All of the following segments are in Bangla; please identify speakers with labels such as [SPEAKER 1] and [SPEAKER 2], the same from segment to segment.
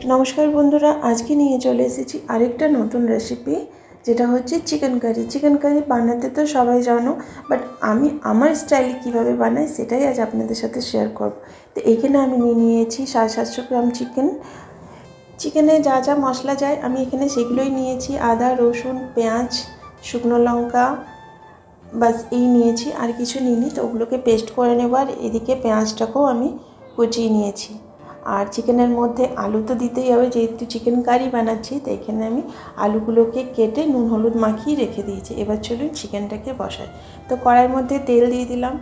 [SPEAKER 1] नमस्कार बंधुरा आज के निये चले एसेछि आरेकटा नतून रेसिपि जेटा होच्छे चिकेन कारि। चिकेन कारि बानाते तो सबाई जानो, बाट आमी आमार स्टाइले किभाबे बानाई सेटाई आज आपनादेर साथे शेयर करब। तो एखाने आमी निये नियेछि 750 ग्राम चिकेन। चिकेने जा जा मशला जाय आमी एखाने सेगुलोई नियेछि, आदा रसुन पेঁয়াজ शुकनो लंका बस এই নিয়েছি, আর কিছু নিইনি। তো ওগুলোকে পেস্ট করে নেব। আর এদিকে পেঁয়াজটাকেও আমি কুচিয়ে নিয়েছি। আর চিকেনের মধ্যে আলু তো দিতেই হবে, যেহেতু চিকেন কারি বানাচ্ছি। তো এখানে আমি আলুগুলোকে কেটে নুন হলুদ মাখিয়ে রেখে দিয়েছি। এবার চলুন চিকেনটাকে বসাই। তো কড়াইয়ের মধ্যে তেল দিয়ে দিলাম।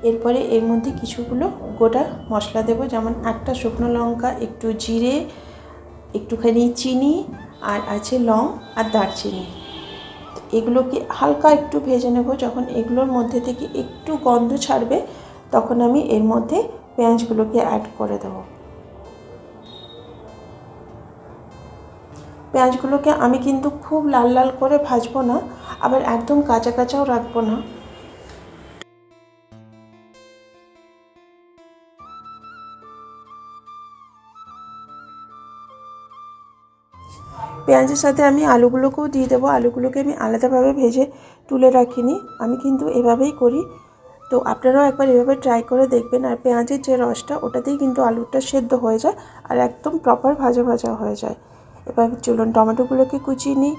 [SPEAKER 1] এরপরে এর মধ্যে কিছুগুলো গোটা মশলা দেব, যেমন একটা শুকনো লঙ্কা, একটু জিরে, একটুখানি চিনি, আর আছে লং আর দারচিনি। এগুলোকে হালকা একটু ভেজে নেব। যখন এগুলোর মধ্যে থেকে একটু গন্ধ ছাড়বে তখন আমি এর মধ্যে পেঁয়াজগুলোকে অ্যাড করে দেব। পেঁয়াজগুলোকে আমি কিন্তু খুব লাল লাল করে ভাজবো না, আবার একদম কাঁচা কাঁচাও রাখবো না। পেঁয়াজের সাথে আমি আলুগুলোকেও দিয়ে দেবো। আলুগুলোকে আমি আলাদাভাবে ভেজে তুলে রাখিনি, আমি কিন্তু এভাবেই করি। তো আপনারাও একবার এভাবে ট্রাই করে দেখবেন। আর পেঁয়াজের যে রসটা ওটাতেই কিন্তু আলুটা সেদ্ধ হয়ে যায় আর একদম প্রপার ভাজা ভাজা হয়ে যায়। এবার চলুন টমেটোগুলোকে কুচিয়ে নিই।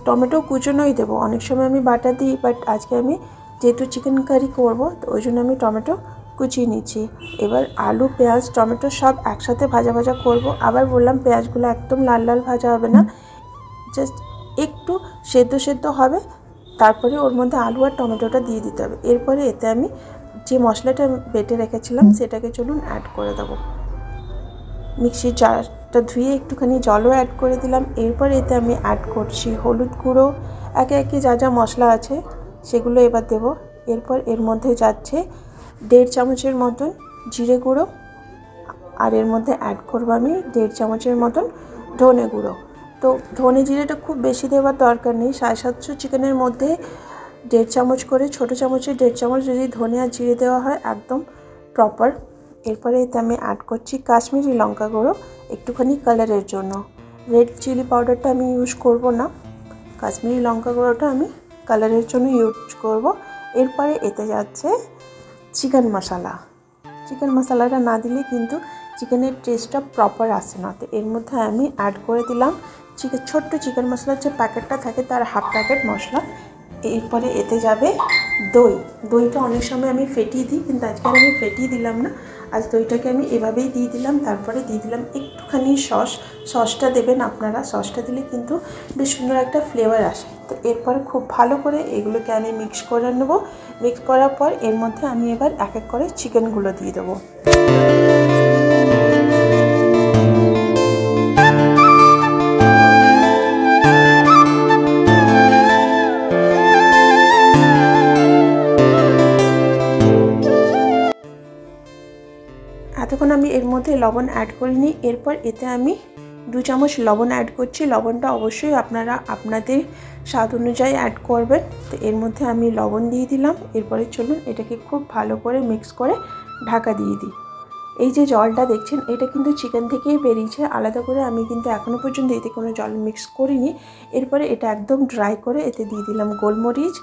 [SPEAKER 1] টমেটো কুচোনোই দেবো, অনেক সময় আমি বাটা দিই, বাট আজকে আমি যেহেতু চিকেন কারি করবো তো ওই জন্য আমি টমেটো কুচিয়ে নিচ্ছি। এবার আলু পেঁয়াজ টমেটো সব একসাথে ভাজা ভাজা করব। আবার বললাম পেঁয়াজগুলো একদম লাল লাল ভাজা হবে না, জাস্ট একটু সেদ্ধ সেদ্ধ হবে, তারপরে ওর মধ্যে আলু আর টমেটোটা দিয়ে দিতে হবে। এরপরে এতে আমি যে মশলাটা বেটে রেখেছিলাম সেটাকে চলুন অ্যাড করে দেবো। মিক্সির জারটা ধুয়ে একটুখানি জলও অ্যাড করে দিলাম। এরপর এতে আমি অ্যাড করছি হলুদ গুঁড়ো, একে একে যা যা মশলা আছে সেগুলো এবার দেবো। এরপর এর মধ্যে যাচ্ছে 1.5 চামচের মতন জিরে গুঁড়ো, আর এর মধ্যে অ্যাড করবো আমি 1.5 চামচের মতন ধনে গুঁড়ো। তো ধনে জিরেটা খুব বেশি দেওয়ার দরকার নেই, 750 চিকেনের মধ্যে 1.5 চামচ করে, ছোটো চামচের 1.5 চামচ যদি ধনে আর জিরে দেওয়া হয় একদম প্রপার। এরপরে এতে আমি অ্যাড করছি কাশ্মীরি লঙ্কা গুঁড়ো, একটুখানি কালারের জন্য। রেড চিলি পাউডারটা আমি ইউজ করব না, কাশ্মীরি লঙ্কা গুঁড়োটা আমি কালারের জন্য ইউজ করব। এরপরে এতে যাচ্ছে চিকেন মশলা। চিকেন মশলাটা না দিলে কিন্তু চিকেনের টেস্টটা প্রপার আসে না। তো এর মধ্যে আমি অ্যাড করে দিলাম ছোট্ট চিকেন মশলার যে প্যাকেটটা থাকে তার হাফ প্যাকেট মশলা। এরপরে এতে যাবে দইটা অনেক সময় আমি ফেটিয়ে দিই, কিন্তু আজকে আমি ফেটিয়ে দিলাম না, আজ দইটাকে আমি এভাবেই দিয়ে দিলাম। তারপরে দিয়ে দিলাম একটুখানি সসটা দেবেন আপনারা, সসটা দিলে কিন্তু বেশ সুন্দর একটা ফ্লেভার আসে। তো এরপরে খুব ভালো করে এগুলোকে আমি মিক্স করে নেব। মিক্স করার পর এর মধ্যে আমি এবার এক এক করে চিকেনগুলো দিয়ে দেবো। এতক্ষণ আমি এর মধ্যে লবণ অ্যাড করিনি। এরপর এতে আমি 2 চামচ লবণ অ্যাড করছি। লবণটা অবশ্যই আপনারা আপনাদের স্বাদ অনুযায়ী অ্যাড করবেন। তো এর মধ্যে আমি লবণ দিয়ে দিলাম। এরপরে চলুন এটাকে খুব ভালো করে মিক্স করে ঢাকা দিয়ে দিই। এই যে জলটা দেখছেন এটা কিন্তু চিকেন থেকেই বেরিয়েছে, আলাদা করে আমি কিন্তু এখনও পর্যন্ত এতে কোনো জল মিক্স করিনি। এরপরে এটা একদম ড্রাই করে এতে দিয়ে দিলাম গোলমরিচ।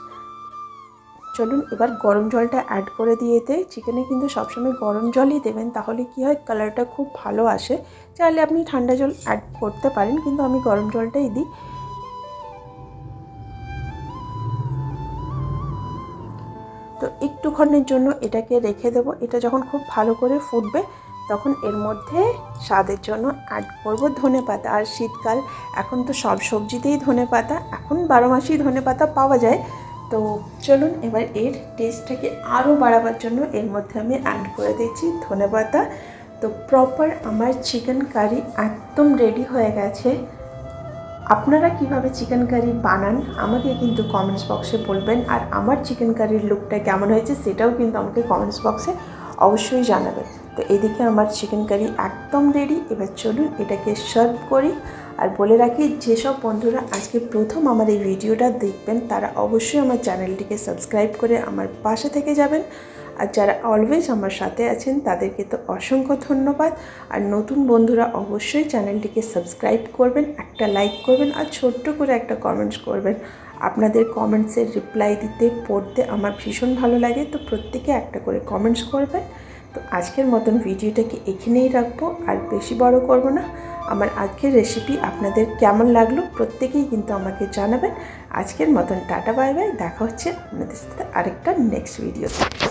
[SPEAKER 1] চলুন এবার গরম জলটা অ্যাড করে দিয়ে এতে চিকেনে কিন্তু সবসময় গরম জলই দেবেন, তাহলে কি হয় কালারটা খুব ভালো আসে। চাইলে আপনি ঠান্ডা জল অ্যাড করতে পারেন, কিন্তু আমি গরম জলটাই দিই। তো একটুক্ষণের জন্য এটাকে রেখে দেবো। এটা যখন খুব ভালো করে ফুটবে তখন এর মধ্যে স্বাদের জন্য অ্যাড করব ধনেপাতা। আর শীতকাল, এখন তো সব সবজিতেই ধনেপাতা, এখন 12 মাসেই ধনেপাতা পাওয়া যায়। তো চলুন এবার এর টেস্টটাকে আরও বাড়াবার জন্য এর মধ্যে আমি অ্যাড করে দিচ্ছি ধনেপাতা। তো প্রপার আমার চিকেন কারি একদম রেডি হয়ে গেছে। আপনারা কিভাবে চিকেন কারি বানান আমাকে কিন্তু কমেন্টস বক্সে বলবেন, আর আমার চিকেন কারির লুকটা কেমন হয়েছে সেটাও কিন্তু আমাকে কমেন্টস বক্সে অবশ্যই জানাবেন। তো এদিকে আমার চিকেন কারি একদম রেডি। এবার চলুন এটাকে সার্ভ করি। আর বলে রাখি, যেসব বন্ধুরা আজকে প্রথম আমার এই ভিডিওটা দেখবেন তারা অবশ্যই আমার চ্যানেলটিকে সাবস্ক্রাইব করে আমার পাশে থেকে যাবেন। আর যারা অলওয়েজ আমার সাথে আছেন তাদেরকে তো অসংখ্য ধন্যবাদ। আর নতুন বন্ধুরা অবশ্যই চ্যানেলটিকে সাবস্ক্রাইব করবেন, একটা লাইক করবেন আর ছোট্ট করে একটা কমেন্টস করবেন। আপনাদের কমেন্টসের রিপ্লাই দিতে পড়তে আমার ভীষণ ভালো লাগে, তো প্রত্যেকে একটা করে কমেন্টস করবেন। তো আজকের মতন ভিডিওটাকে এখানেই রাখবো, আর বেশি বড় করব না। আমার আজকের রেসিপি আপনাদের কেমন লাগলো প্রত্যেকেই কিন্তু আমাকে জানাবেন। আজকের মতন টাটা বাই বাই, দেখা হচ্ছে আপনাদের সাথে আরেকটা নেক্সট ভিডিওতে।